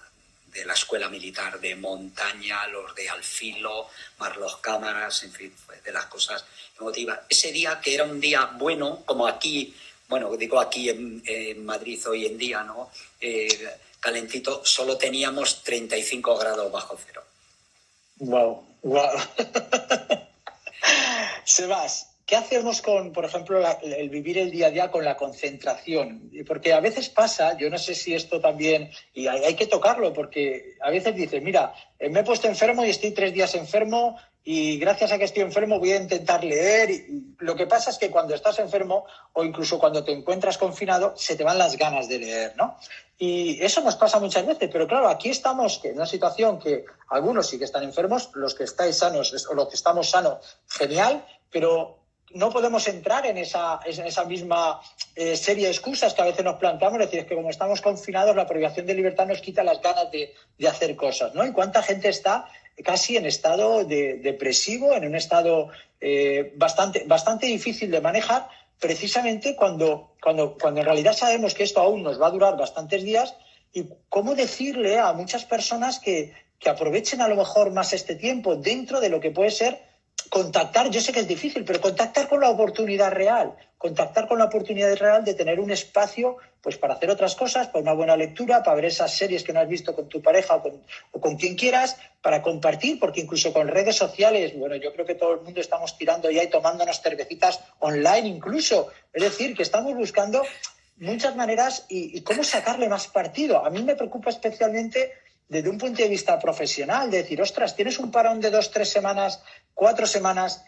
Escuela Militar de Montaña, los de Alfilo, más los cámaras, en fin, pues de las cosas emotivas. Ese día, que era un día bueno, como aquí, bueno, digo aquí en Madrid hoy en día, ¿no? Calentito, solo teníamos 35 grados bajo cero. Wow. Sebas, ¿qué hacemos con, por ejemplo, el vivir el día a día con la concentración? Porque a veces pasa, yo no sé si esto también, y hay que tocarlo, porque a veces dices, mira, me he puesto enfermo y estoy 3 días enfermo y gracias a que estoy enfermo voy a intentar leer. Y lo que pasa es que cuando estás enfermo o incluso cuando te encuentras confinado, se te van las ganas de leer, ¿no? Y eso nos pasa muchas veces, pero claro, aquí estamos en una situación que algunos sí que están enfermos, los que estáis sanos o los que estamos sanos, genial, pero no podemos entrar en esa misma serie de excusas que a veces nos planteamos, es decir, es que como estamos confinados, la privación de libertad nos quita las ganas de hacer cosas, ¿no? Y cuánta gente está casi en estado depresivo, en un estado bastante difícil de manejar, precisamente cuando en realidad sabemos que esto aún nos va a durar bastantes días. Y cómo decirle a muchas personas que aprovechen a lo mejor más este tiempo dentro de lo que puede ser contactar, yo sé que es difícil, pero contactar con la oportunidad real, de tener un espacio pues para hacer otras cosas, para una buena lectura, para ver esas series que no has visto con tu pareja o con quien quieras, para compartir, porque incluso con redes sociales, bueno, yo creo que todo el mundo estamos tirando ya y tomándonos cervecitas online incluso, es decir, que estamos buscando muchas maneras y cómo sacarle más partido. A mí me preocupa especialmente desde un punto de vista profesional, de decir, ostras, tienes un parón de 2, 3 semanas, 4 semanas,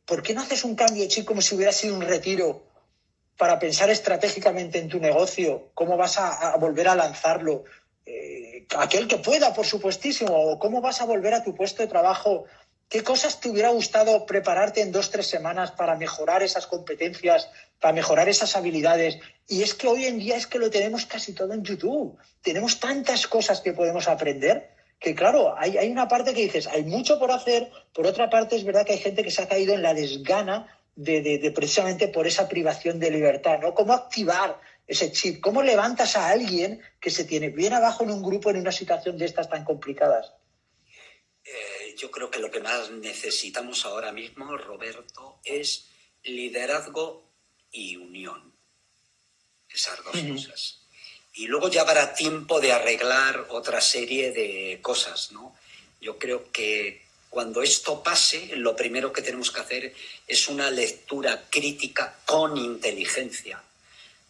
¿por qué no haces un cambio de chip como si hubiera sido un retiro para pensar estratégicamente en tu negocio? ¿Cómo vas a volver a lanzarlo? Aquel que pueda, por supuestísimo, o cómo vas a volver a tu puesto de trabajo. ¿Qué cosas te hubiera gustado prepararte en 2, 3 semanas para mejorar esas competencias, para mejorar esas habilidades? Y es que hoy en día es que lo tenemos casi todo en YouTube. Tenemos tantas cosas que podemos aprender que, claro, hay una parte que dices, hay mucho por hacer. Por otra parte, es verdad que hay gente que se ha caído en la desgana de precisamente por esa privación de libertad, ¿no? ¿Cómo activar ese chip? ¿Cómo levantas a alguien que se tiene bien abajo en un grupo en una situación de estas tan complicadas? Yo creo que lo que más necesitamos ahora mismo, Roberto, es liderazgo y unión. Esas dos cosas. Y luego ya habrá tiempo de arreglar otra serie de cosas, ¿no? Yo creo que cuando esto pase, lo primero que tenemos que hacer es una lectura crítica con inteligencia.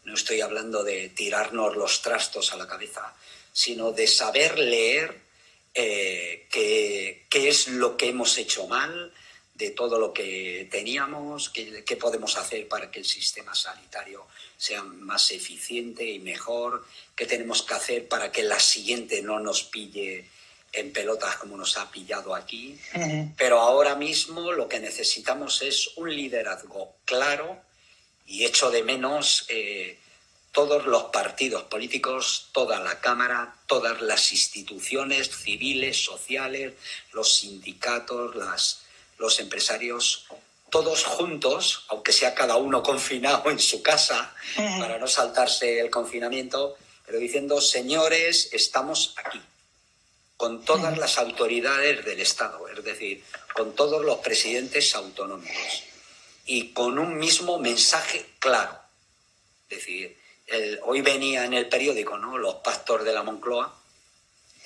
No estoy hablando de tirarnos los trastos a la cabeza, sino de saber leer qué es lo que hemos hecho mal, de todo lo que teníamos, qué podemos hacer para que el sistema sanitario sea más eficiente y mejor, qué tenemos que hacer para que la siguiente no nos pille en pelotas como nos ha pillado aquí. Pero ahora mismo lo que necesitamos es un liderazgo claro y echo de menos todos los partidos políticos, toda la Cámara, todas las instituciones civiles, sociales, los sindicatos, los empresarios, todos juntos, aunque sea cada uno confinado en su casa, para no saltarse el confinamiento, pero diciendo, señores, estamos aquí, con todas las autoridades del Estado, es decir, con todos los presidentes autonómicos, y con un mismo mensaje claro. Es decir, hoy venía en el periódico, ¿no?, los pactos de la Moncloa,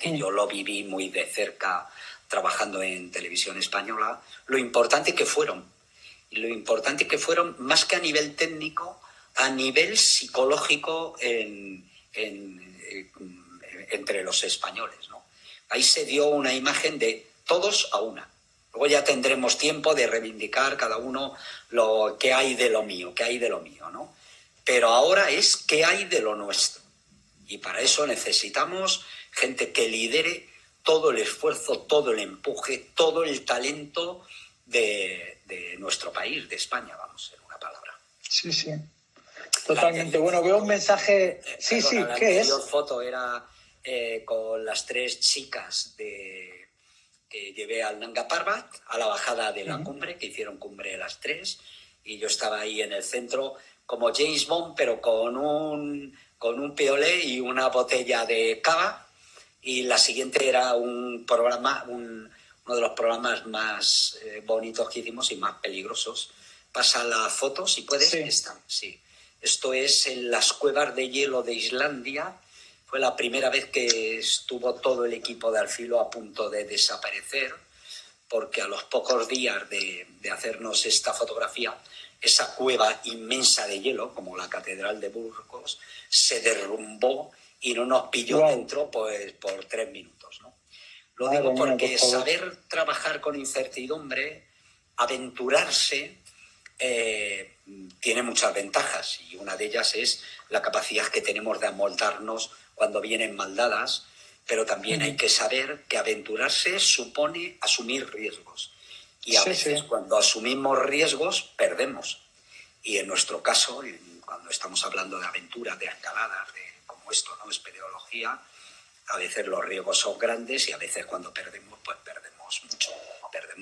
que yo lo viví muy de cerca trabajando en Televisión Española, lo importante que fueron. Y lo importante que fueron, más que a nivel técnico, a nivel psicológico entre los españoles, ¿no? Ahí se dio una imagen de todos a una. Luego ya tendremos tiempo de reivindicar cada uno lo que hay de lo mío, ¿no? Pero ahora es qué hay de lo nuestro. Y para eso necesitamos gente que lidere todo el esfuerzo, todo el empuje, todo el talento de nuestro país, de España, vamos, en una palabra. Sí, sí. Totalmente. Bueno, veo un mensaje... Sí, sí, ¿qué es? La foto era con las 3 chicas que llevé al Nanga Parbat, a la bajada de la cumbre, que hicieron cumbre las 3, y yo estaba ahí en el centro como James Bond, pero con un piolé y una botella de cava, y la siguiente era un programa, uno de los programas más bonitos que hicimos y más peligrosos. Pasa la foto, si puedes. Sí. Sí. Esto es en las cuevas de hielo de Islandia. Fue la primera vez que estuvo todo el equipo de Alfilo a punto de desaparecer, porque a los pocos días de hacernos esta fotografía, esa cueva inmensa de hielo, como la Catedral de Burgos, se derrumbó y no nos pilló dentro pues, por 3 minutos, ¿no? Lo digo porque saber trabajar con incertidumbre, aventurarse, tiene muchas ventajas, y una de ellas es la capacidad que tenemos de amoldarnos cuando vienen mal dadas, pero también hay que saber que aventurarse supone asumir riesgos, y a veces cuando asumimos riesgos perdemos, y en nuestro caso, cuando estamos hablando de aventuras, de escaladas, como esto, ¿no?, espeleología, a veces los riesgos son grandes y a veces cuando perdemos, pues perdemos mucho.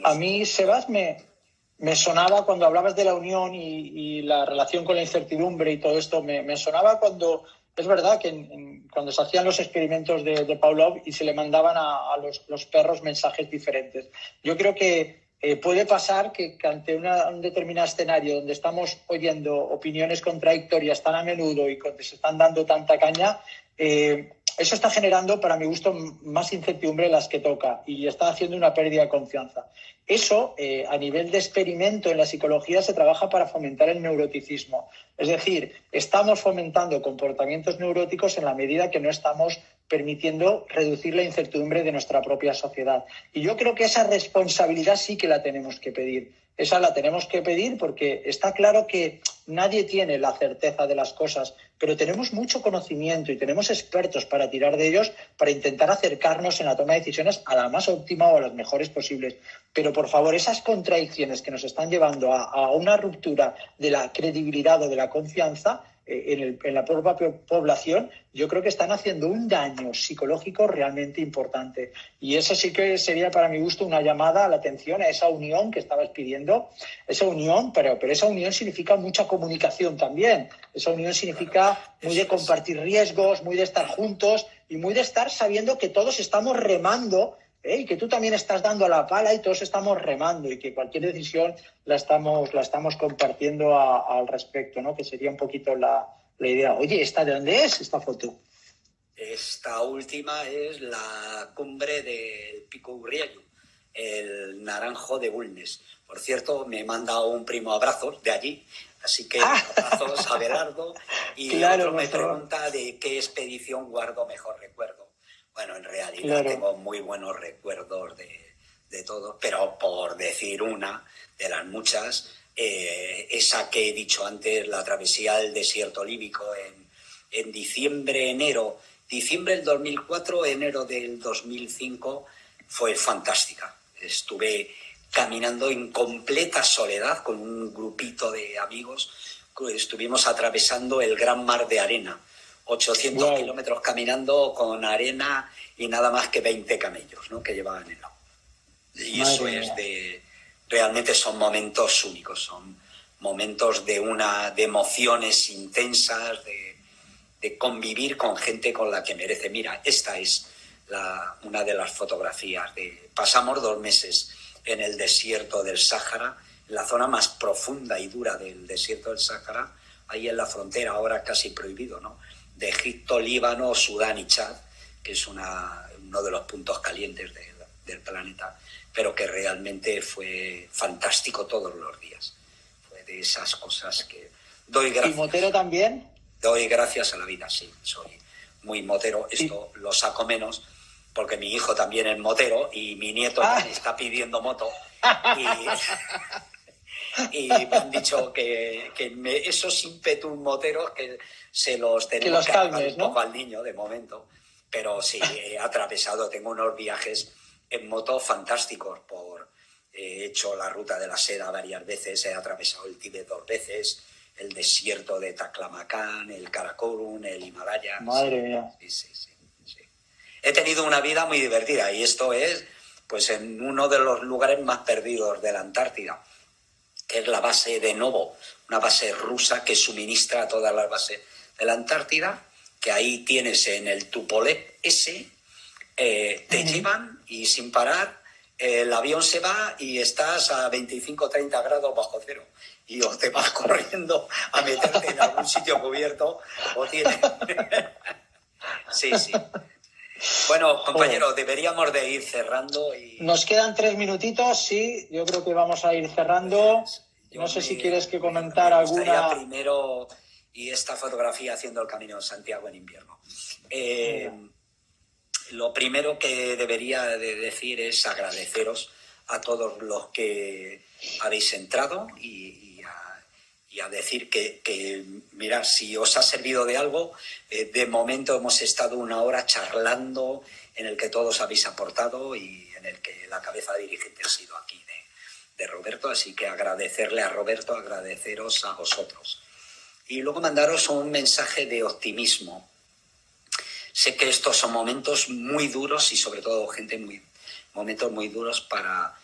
A mí, Sebas, me sonaba cuando hablabas de la unión y la relación con la incertidumbre y todo esto, me sonaba cuando, es verdad que cuando se hacían los experimentos de Pavlov y se le mandaban a los perros mensajes diferentes. Yo creo que puede pasar que ante un determinado escenario donde estamos oyendo opiniones contradictorias tan a menudo y que se están dando tanta caña, eso está generando, para mi gusto, más incertidumbre de las que toca y está haciendo una pérdida de confianza. Eso, a nivel de experimento en la psicología, se trabaja para fomentar el neuroticismo. Es decir, estamos fomentando comportamientos neuróticos en la medida que no estamos permitiendo reducir la incertidumbre de nuestra propia sociedad. Y yo creo que esa responsabilidad sí que la tenemos que pedir. Esa la tenemos que pedir porque está claro que nadie tiene la certeza de las cosas, pero tenemos mucho conocimiento y tenemos expertos para tirar de ellos para intentar acercarnos en la toma de decisiones a la más óptima o a las mejores posibles. Pero, por favor, esas contradicciones que nos están llevando a una ruptura de la credibilidad o de la confianza en la propia población, yo creo que están haciendo un daño psicológico realmente importante. Y eso sí que sería, para mi gusto, una llamada a la atención a esa unión que estabas pidiendo. Esa unión, pero esa unión significa mucha comunicación también. Esa unión significa muy de compartir riesgos, muy de estar juntos y muy de estar sabiendo que todos estamos remando, y que tú también estás dando a la pala y todos estamos remando y que cualquier decisión la estamos compartiendo al respecto, ¿no? Que sería un poquito la idea. Oye, ¿esta de dónde es esta foto? Esta última es la cumbre del Pico Urriellu, el Naranjo de Bulnes. Por cierto, me manda un primo abrazos de allí, así que abrazos a Belardo. Y claro, otro me pregunta de qué expedición guardo mejor recuerdo. Bueno, en realidad tengo muy buenos recuerdos de todo, pero por decir una de las muchas, esa que he dicho antes, la travesía del desierto líbico en diciembre del 2004, enero del 2005, fue fantástica. Estuve caminando en completa soledad con un grupito de amigos. Estuvimos atravesando el gran mar de arena. 800 kilómetros caminando con arena y nada más que 20 camellos, ¿no?, que llevaban el agua. Y eso realmente son momentos únicos, son momentos de emociones intensas, de convivir con gente con la que merece. Mira, esta es una de las fotografías. Pasamos 2 meses en el desierto del Sáhara, en la zona más profunda y dura del desierto del Sáhara, ahí en la frontera, ahora casi prohibido, ¿no?, de Egipto, Líbano, Sudán y Chad, que es uno de los puntos calientes del planeta, pero que realmente fue fantástico todos los días. Fue de esas cosas que doy gracias. ¿Y motero también? Doy gracias a la vida, sí, soy muy motero. Esto lo saco menos porque mi hijo también es motero y mi nieto me está pidiendo moto. Y me han dicho que esos ímpetus moteros que se los tenemos que calmes, un poco, ¿no?, al niño de momento. Pero sí, he atravesado, tengo unos viajes en moto fantásticos. He hecho la ruta de la seda varias veces, he atravesado el Tíbet 2 veces, el desierto de Taklamakan, el Karakorum, el Himalaya. Madre mía. Sí. He tenido una vida muy divertida y esto es pues en uno de los lugares más perdidos de la Antártida, que es la base de Novo, una base rusa que suministra a todas las bases de la Antártida, que ahí tienes en el Tupolev S, te llevan y sin parar el avión se va y estás a 25 o 30 grados bajo cero y o te vas corriendo a meterte en algún sitio cubierto o tienes... Sí. Bueno, compañero, deberíamos de ir cerrando. Nos quedan 3 minutitos, sí. Yo creo que vamos a ir cerrando. No sé si quieres que comentar alguna... primero, y esta fotografía haciendo el Camino de Santiago en invierno. Lo primero que debería de decir es agradeceros a todos los que habéis entrado y a decir que, mirad, si os ha servido de algo, de momento hemos estado 1 hora charlando en el que todos habéis aportado y en el que la cabeza dirigente ha sido aquí de Roberto, así que agradecerle a Roberto, agradeceros a vosotros. Y luego mandaros un mensaje de optimismo. Sé que estos son momentos muy duros y sobre todo momentos muy duros para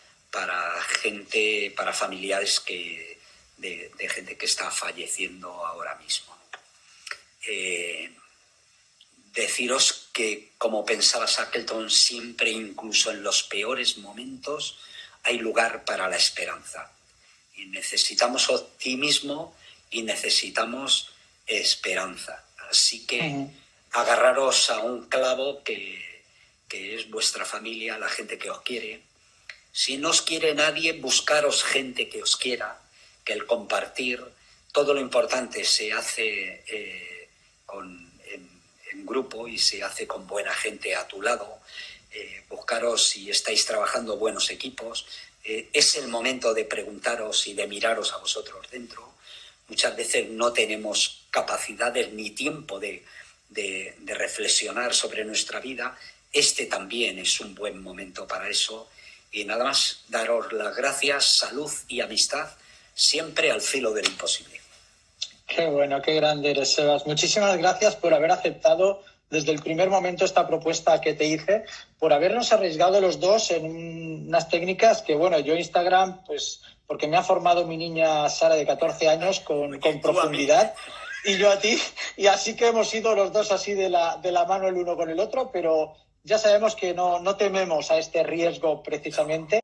gente, para familiares de gente que está falleciendo ahora mismo. Deciros que, como pensaba Shackleton, siempre, incluso en los peores momentos, hay lugar para la esperanza. Y necesitamos optimismo y necesitamos esperanza. Así que agarraros a un clavo que es vuestra familia, la gente que os quiere. Si no os quiere nadie, buscaros gente que os quiera, que el compartir, todo lo importante se hace en grupo y se hace con buena gente a tu lado. Buscaros, si estáis trabajando, buenos equipos. Es el momento de preguntaros y de miraros a vosotros dentro. Muchas veces no tenemos capacidades ni tiempo de reflexionar sobre nuestra vida. Este también es un buen momento para eso. Y nada más, daros las gracias, salud y amistad, siempre al filo del imposible. Qué bueno, qué grande eres, Sebas. Muchísimas gracias por haber aceptado desde el primer momento esta propuesta que te hice, por habernos arriesgado los dos en unas técnicas que, bueno, yo Instagram, pues porque me ha formado mi niña Sara de 14 años con profundidad, y yo a ti, y así que hemos ido los dos así de la mano el uno con el otro, pero ya sabemos que no tememos a este riesgo precisamente.